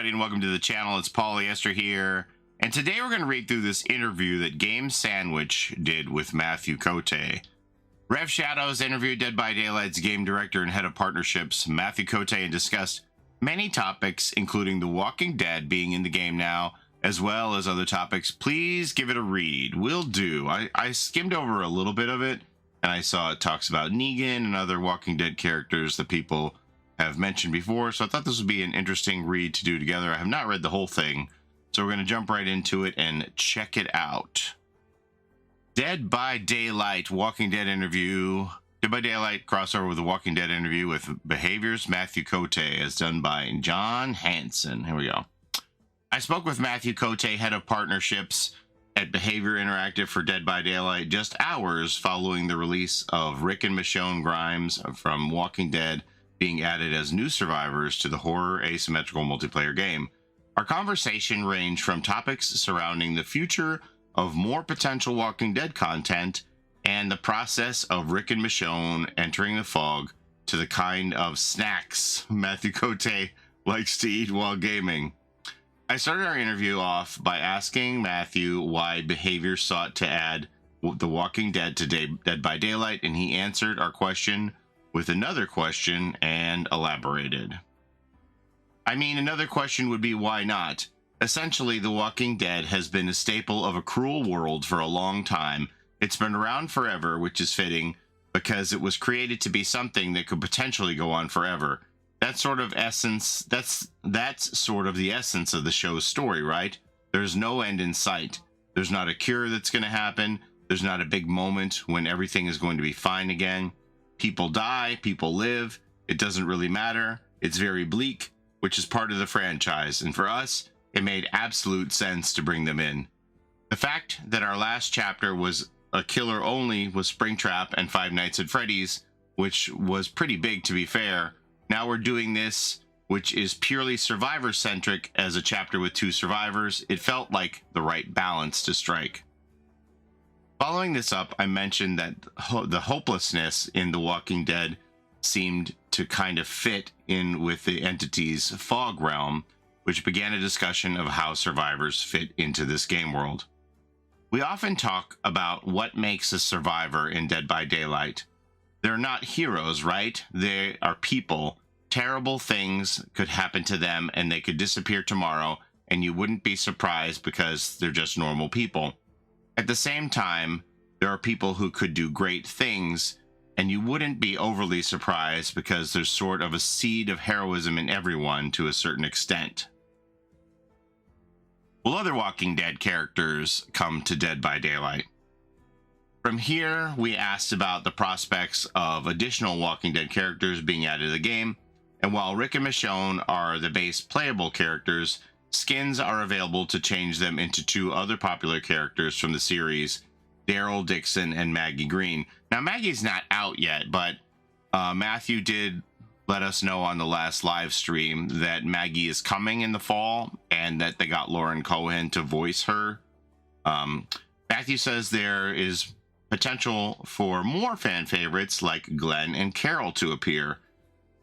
everybody, and welcome to the channel. It's Paulie Esther here, and today we're going to read through this interview that GameSandwich did with Mathieu Cote. Rev Shadows interviewed Dead by Daylight's game director and head of partnerships, Mathieu Cote, and discussed many topics, including The Walking Dead being in the game now, as well as other topics. Please give it a read. Will do. I skimmed over a little bit of it, and I saw it talks about Negan and other Walking Dead characters that people have mentioned before, so I thought this would be an interesting read to do together. I have not read the whole thing, so we're going to jump right into it and check it out. Dead by Daylight Walking Dead interview. Dead by Daylight crossover with the Walking Dead interview with Behavior's Mathieu Cote, as done by John Hansen. Here we go. I spoke with Mathieu Cote, head of partnerships at Behavior Interactive for Dead by Daylight, just hours following the release of Rick and Michonne Grimes from Walking Dead being added as new survivors to the horror asymmetrical multiplayer game. Our conversation ranged from topics surrounding the future of more potential Walking Dead content and the process of Rick and Michonne entering the fog to the kind of snacks Mathieu Cote likes to eat while gaming. I started our interview off by asking Mathieu why Behavior sought to add The Walking Dead to Dead by Daylight, and he answered our question with another question and elaborated. I mean, another question would be, why not? Essentially, The Walking Dead has been a staple of a cruel world for a long time. It's been around forever, which is fitting, because it was created to be something that could potentially go on forever. That's sort of sort of the essence of the show's story, right? There's no end in sight. There's not a cure that's going to happen. There's not a big moment when everything is going to be fine again. People die, people live, it doesn't really matter. It's very bleak, which is part of the franchise, and for us, it made absolute sense to bring them in. The fact that our last chapter was a killer only with Springtrap and Five Nights at Freddy's, which was pretty big to be fair. Now we're doing this, which is purely survivor-centric, as a chapter with 2 survivors. It felt like the right balance to strike. Following this up, I mentioned that the hopelessness in The Walking Dead seemed to kind of fit in with the entity's fog realm, which began a discussion of how survivors fit into this game world. We often talk about what makes a survivor in Dead by Daylight. They're not heroes, right? They are people. Terrible things could happen to them and they could disappear tomorrow, and you wouldn't be surprised because they're just normal people. At the same time, there are people who could do great things, and you wouldn't be overly surprised because there's sort of a seed of heroism in everyone to a certain extent. Will other Walking Dead characters come to Dead by Daylight? From here, we asked about the prospects of additional Walking Dead characters being added to the game, and while Rick and Michonne are the base playable characters, skins are available to change them into 2 other popular characters from the series, Daryl Dixon and Maggie Green. Now, Maggie's not out yet, but Mathieu did let us know on the last live stream that Maggie is coming in the fall and that they got Lauren Cohan to voice her. Mathieu says there is potential for more fan favorites like Glenn and Carol to appear.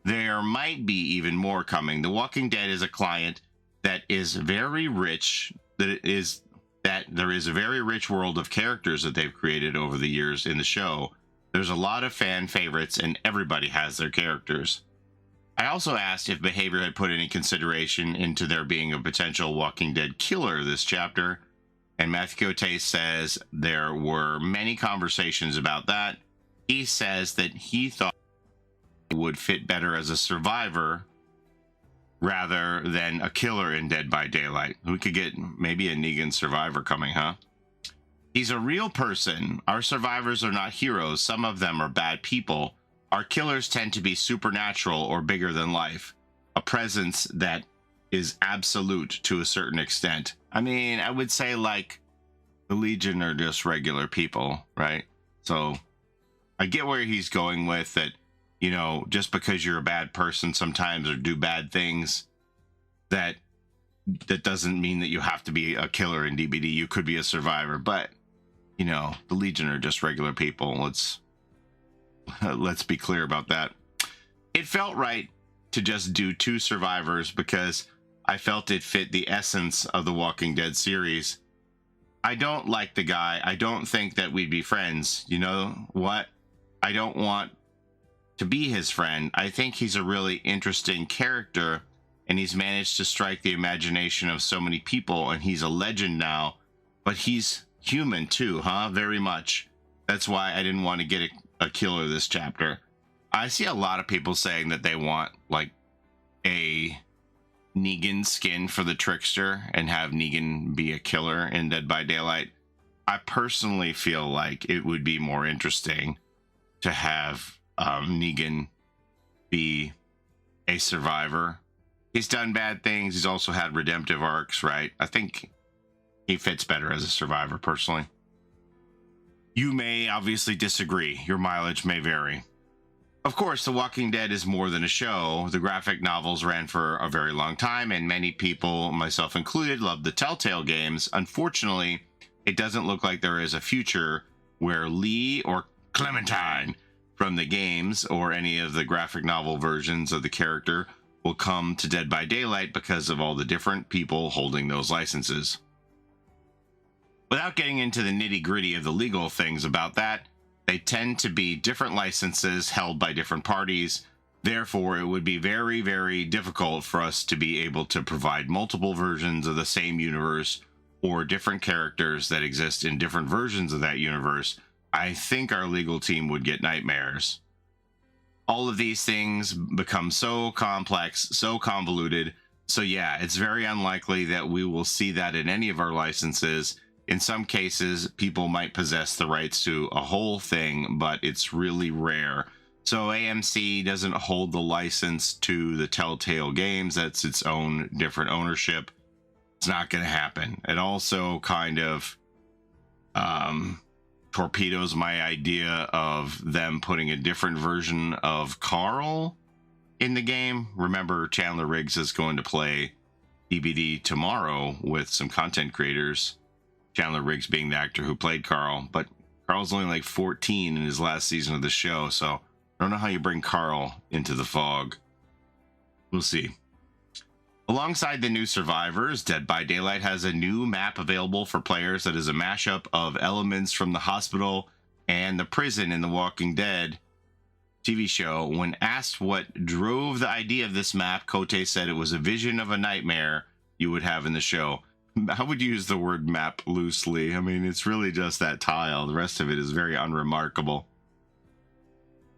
There might be even more coming. The Walking Dead is a client that is very rich, there is a very rich world of characters that they've created over the years in the show. There's a lot of fan favorites and everybody has their characters. I also asked if Behavior had put any consideration into there being a potential Walking Dead killer this chapter, and Mathieu Cote says there were many conversations about that. He says that he thought it would fit better as a survivor rather than a killer in Dead by Daylight. We could get maybe a Negan survivor coming, huh? He's a real person. Our survivors are not heroes. Some of them are bad people. Our killers tend to be supernatural or bigger than life. A presence that is absolute to a certain extent. I mean, I would say like the Legion are just regular people, right? So I get where he's going with that. You know, just because you're a bad person sometimes or do bad things, that doesn't mean that you have to be a killer in DBD. You could be a survivor, but you know, the Legion are just regular people. Let's be clear about that. It felt right to just do 2 survivors because I felt it fit the essence of the Walking Dead series. I don't like the guy. I don't think that we'd be friends. You know what? I don't want to be his friend. I think he's a really interesting character, and he's managed to strike the imagination of so many people, and he's a legend now. But he's human too, huh? Very much. That's why I didn't want to get a killer this chapter. I see a lot of people saying that they want like a Negan skin for the Trickster and have Negan be a killer in Dead by Daylight. I personally feel like it would be more interesting to have Negan be a survivor. He's done bad things. He's also had redemptive arcs, right? I think he fits better as a survivor, personally. You may obviously disagree. Your mileage may vary. Of course, The Walking Dead is more than a show. The graphic novels ran for a very long time, and many people, myself included, loved the Telltale games. Unfortunately, it doesn't look like there is a future where Lee or Clementine from the games or any of the graphic novel versions of the character will come to Dead by Daylight because of all the different people holding those licenses. Without getting into the nitty-gritty of the legal things about that, they tend to be different licenses held by different parties. Therefore, it would be very, very difficult for us to be able to provide multiple versions of the same universe or different characters that exist in different versions of that universe. I think our legal team would get nightmares. All of these things become so complex, so convoluted. So yeah, it's very unlikely that we will see that in any of our licenses. In some cases, people might possess the rights to a whole thing, but it's really rare. So AMC doesn't hold the license to the Telltale games. That's its own different ownership. It's not going to happen. It also kind of torpedoes my idea of them putting a different version of Carl in the game. Remember, Chandler Riggs is going to play DBD tomorrow with some content creators. Chandler Riggs being the actor who played Carl, but Carl's only like 14 in his last season of the show, so I don't know how you bring Carl into the fog. We'll see. Alongside the new survivors, Dead by Daylight has a new map available for players that is a mashup of elements from the hospital and the prison in The Walking Dead TV show. When asked what drove the idea of this map, Cote said it was a vision of a nightmare you would have in the show. I would use the word map loosely. I mean, it's really just that tile. The rest of it is very unremarkable.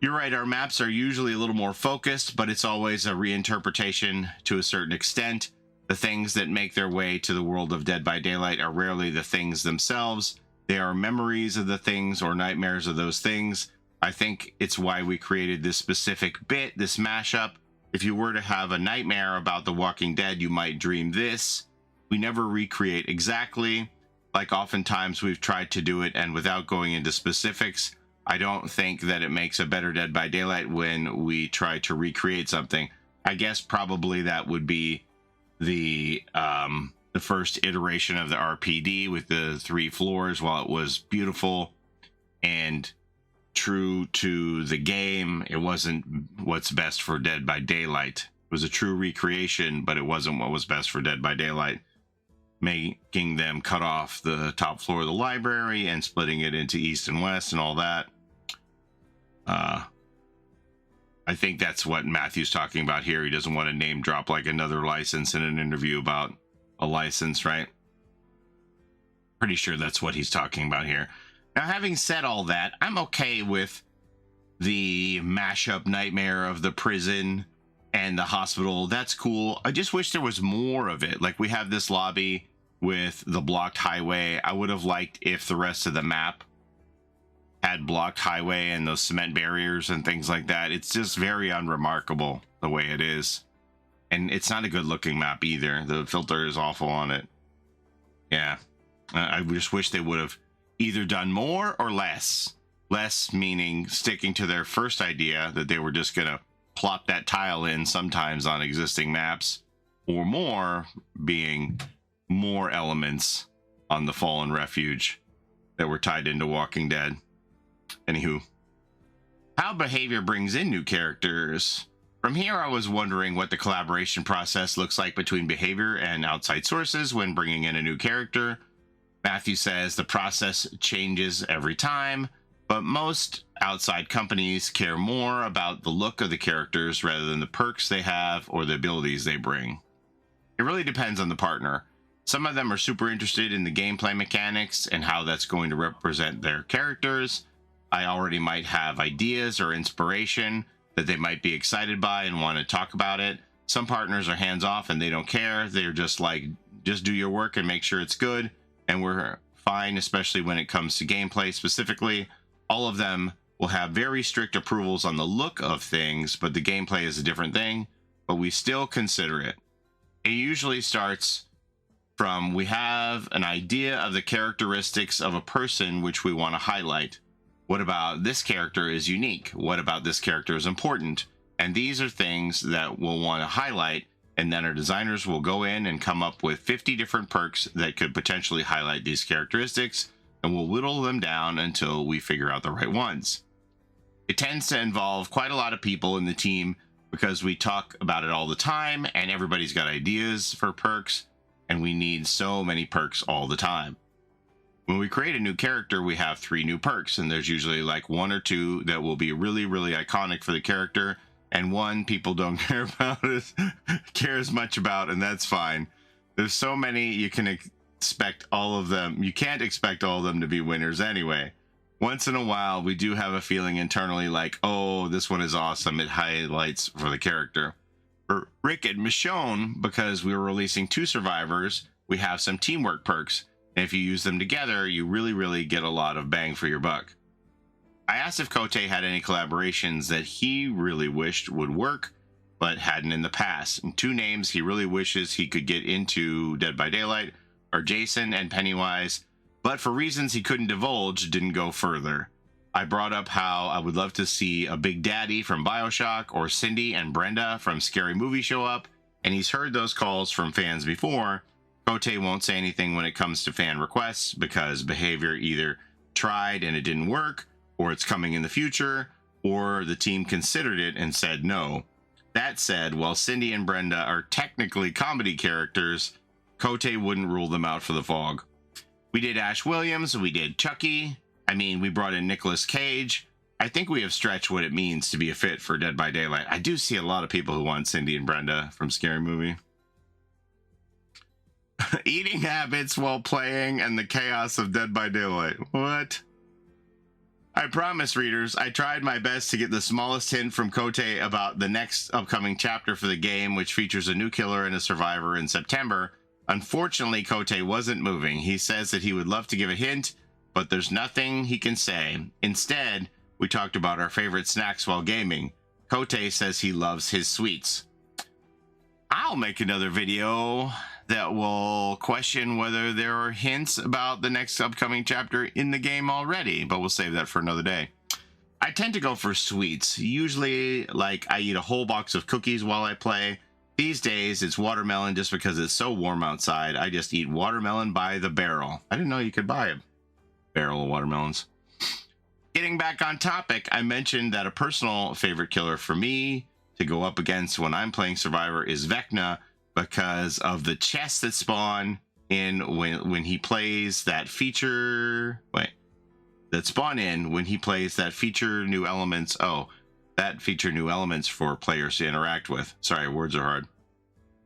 You're right, our maps are usually a little more focused, but it's always a reinterpretation to a certain extent. The things that make their way to the world of Dead by Daylight are rarely the things themselves. They are memories of the things or nightmares of those things. I think it's why we created this specific bit, this mashup. If you were to have a nightmare about The Walking Dead, you might dream this. We never recreate exactly, like oftentimes we've tried to do it, and without going into specifics, I don't think that it makes a better Dead by Daylight when we try to recreate something. I guess probably that would be the first iteration of the RPD with the 3 floors. While it was beautiful and true to the game, it wasn't what's best for Dead by Daylight. It was a true recreation, but it wasn't what was best for Dead by Daylight. Making them cut off the top floor of the library and splitting it into east and west and all that. I think that's what Matthew's talking about here. He doesn't want to name drop like another license in an interview about a license, right? Pretty sure that's what he's talking about here. Now, having said all that, I'm okay with the mashup nightmare of the prison and the hospital. That's cool. I just wish there was more of it. Like, we have this lobby with the blocked highway. I would have liked if the rest of the map had blocked highway and those cement barriers and things like that. It's just very unremarkable the way it is. And it's not a good looking map either. The filter is awful on it. Yeah. I just wish they would have either done more or less. Less meaning sticking to their first idea that they were just going to plop that tile in sometimes on existing maps, or more being more elements on the Fallen Refuge that were tied into Walking Dead. Anywho, how behavior brings in new characters. From here, I was wondering what the collaboration process looks like between behavior and outside sources when bringing in a new character. Matthew says the process changes every time, but most outside companies care more about the look of the characters rather than the perks they have or the abilities they bring. It really depends on the partner. Some of them are super interested in the gameplay mechanics and how that's going to represent their characters. I already might have ideas or inspiration that they might be excited by and want to talk about it. Some partners are hands off and they don't care. They're just like, just do your work and make sure it's good. And we're fine, especially when it comes to gameplay specifically. All of them will have very strict approvals on the look of things, but the gameplay is a different thing, but we still consider it. It usually starts from, we have an idea of the characteristics of a person which we want to highlight. What about this character is unique? What about this character is important? And these are things that we'll want to highlight, and then our designers will go in and come up with 50 different perks that could potentially highlight these characteristics, and we'll whittle them down until we figure out the right ones. It tends to involve quite a lot of people in the team because we talk about it all the time, and everybody's got ideas for perks, and we need so many perks all the time. When we create a new character, we have 3 new perks, and there's usually like 1 or 2 that will be really, really iconic for the character, and 1 people don't care as much about, and that's fine. There's so many, you can expect all of them. You can't expect all of them to be winners anyway. Once in a while, we do have a feeling internally like, oh, this one is awesome. It highlights for the character. For Rick and Michonne, because we were releasing 2 survivors, we have some teamwork perks. And if you use them together, you really, really get a lot of bang for your buck. I asked if Cote had any collaborations that he really wished would work, but hadn't in the past. And 2 names he really wishes he could get into Dead by Daylight are Jason and Pennywise, but for reasons he couldn't divulge, didn't go further. I brought up how I would love to see a Big Daddy from BioShock or Cindy and Brenda from Scary Movie show up, and he's heard those calls from fans before. Cote won't say anything when it comes to fan requests because behavior either tried and it didn't work, or it's coming in the future, or the team considered it and said no. That said, while Cindy and Brenda are technically comedy characters, Cote wouldn't rule them out for the Fog. We did Ash Williams, we did Chucky. I mean, we brought in Nicolas Cage. I think we have stretched what it means to be a fit for Dead by Daylight. I do see a lot of people who want Cindy and Brenda from Scary Movie. Eating habits while playing and the chaos of Dead by Daylight. What? I promise, readers, I tried my best to get the smallest hint from Cote about the next upcoming chapter for the game, which features a new killer and a survivor in September. Unfortunately, Cote wasn't moving. He says that he would love to give a hint, but there's nothing he can say. Instead, we talked about our favorite snacks while gaming. Cote says he loves his sweets. I'll make another video that will question whether there are hints about the next upcoming chapter in the game already, but we'll save that for another day. I tend to go for sweets. Usually, like, I eat a whole box of cookies while I play. These days, it's watermelon just because it's so warm outside. I just eat watermelon by the barrel. I didn't know you could buy a barrel of watermelons. Getting back on topic, I mentioned that a personal favorite killer for me to go up against when I'm playing Survivor is Vecna, because of the chests that spawn in when he plays that feature. That spawn in when he plays that feature new elements. Oh, that feature new elements for players to interact with. Sorry, words are hard.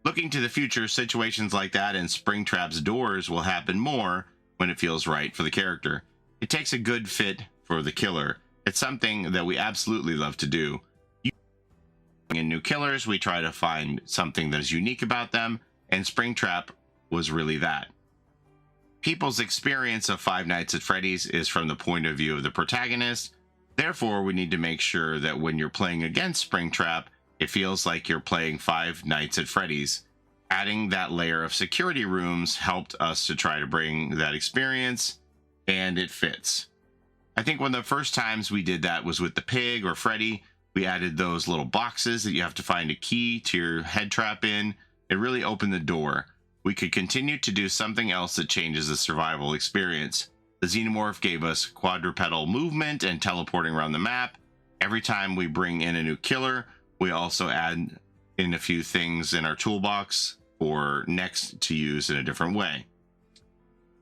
Looking to the future, situations like that and Springtrap's doors will happen more when it feels right for the character. It takes a good fit for the killer. It's something that we absolutely love to do. In new killers, we try to find something that is unique about them, and Springtrap was really that. People's experience of Five Nights at Freddy's is from the point of view of the protagonist. Therefore, we need to make sure that when you're playing against Springtrap, it feels like you're playing Five Nights at Freddy's. Adding that layer of security rooms helped us to try to bring that experience, and it fits. I think one of the first times we did that was with the pig or Freddy. We added those little boxes that you have to find a key to your head trap in. It really opened the door. We could continue to do something else that changes the survival experience. The Xenomorph gave us quadrupedal movement and teleporting around the map. Every time we bring in a new killer, We also add in a few things in our toolbox for next to use in a different way.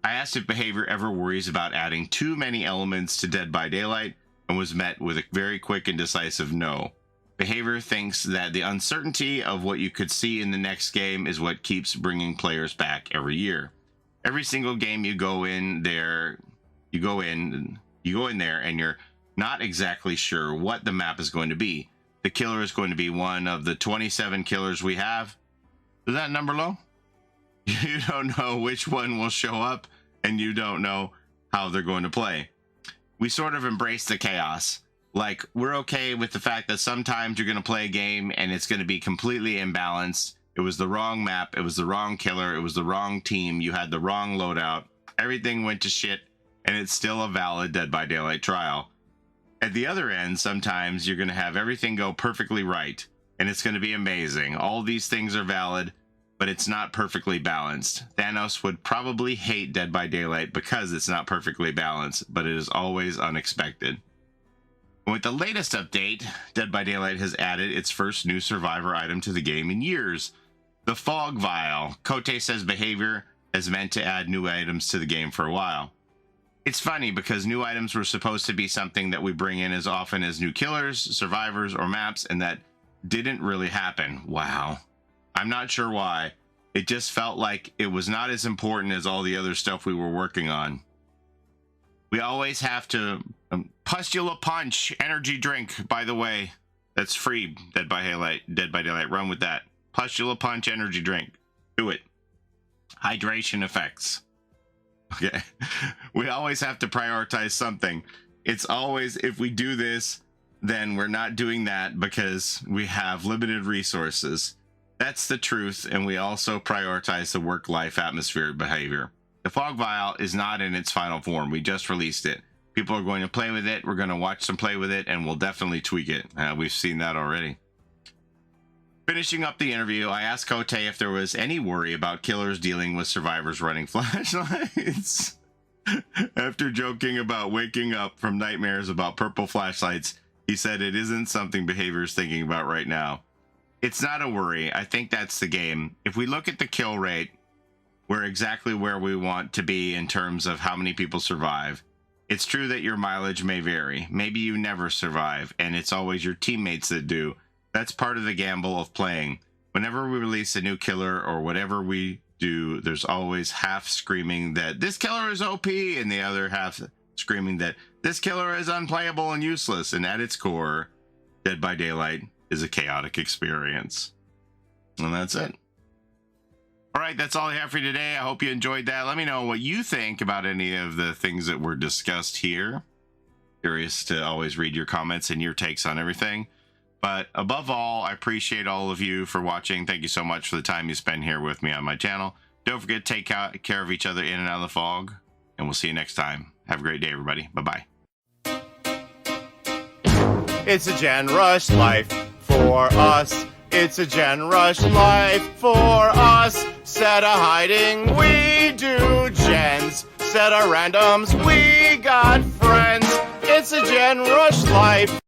I asked if behavior ever worries about adding too many elements to Dead by Daylight and was met with a very quick and decisive no. Behavior thinks that the uncertainty of what you could see in the next game is what keeps bringing players back every year. Every single game you go in there and you're not exactly sure what the map is going to be. The killer is going to be one of the 27 killers we have. Is that number low? You don't know which one will show up, and you don't know how they're going to play. We sort of embrace the chaos. Like, we're okay with the fact that sometimes you're going to play a game and it's going to be completely imbalanced. It was the wrong map, it was the wrong killer, it was the wrong team, you had the wrong loadout, everything went to shit, and it's still a valid Dead by Daylight trial. At the other end, sometimes you're going to have everything go perfectly right, and it's going to be amazing. All these things are valid, but it's not perfectly balanced. Thanos would probably hate Dead by Daylight because it's not perfectly balanced, but it is always unexpected. With the latest update, Dead by Daylight has added its first new survivor item to the game in years, the Fog Vial. Cote says behavior has meant to add new items to the game for a while. It's funny because new items were supposed to be something that we bring in as often as new killers, survivors, or maps, and that didn't really happen. Wow. I'm not sure why. It just felt like it was not as important as all the other stuff we were working on. We always have to... Pustula Punch energy drink, by the way. That's free, Dead by Daylight. Run with that. Pustula Punch energy drink. Do it. Hydration effects. Okay. We always have to prioritize something. It's always, if we do this, then we're not doing that because we have limited resources. That's the truth, and we also prioritize the work-life atmosphere behavior. The Fog Vial is not in its final form. We just released it. People are going to play with it. We're going to watch them play with it, and we'll definitely tweak it. We've seen that already. Finishing up the interview, I asked Cote if there was any worry about killers dealing with survivors running flashlights. After joking about waking up from nightmares about purple flashlights, he said it isn't something behavior is thinking about right now. It's not a worry. I think that's the game. If we look at the kill rate, we're exactly where we want to be in terms of how many people survive. It's true that your mileage may vary. Maybe you never survive, and it's always your teammates that do. That's part of the gamble of playing. Whenever we release a new killer or whatever we do, there's always half screaming that this killer is OP and the other half screaming that this killer is unplayable and useless. And at its core, Dead by Daylight is a chaotic experience. And that's it. All right, that's all I have for you today. I hope you enjoyed that. Let me know what you think about any of the things that were discussed here. Curious to always read your comments and your takes on everything. But above all, I appreciate all of you for watching. Thank you so much for the time you spend here with me on my channel. Don't forget to take care of each other in and out of the fog. And we'll see you next time. Have a great day, everybody. Bye-bye. It's a Gen Rush life for us. It's a Gen Rush life for us. Set a hiding, we do gens. Set a randoms, we got friends. It's a Gen Rush life.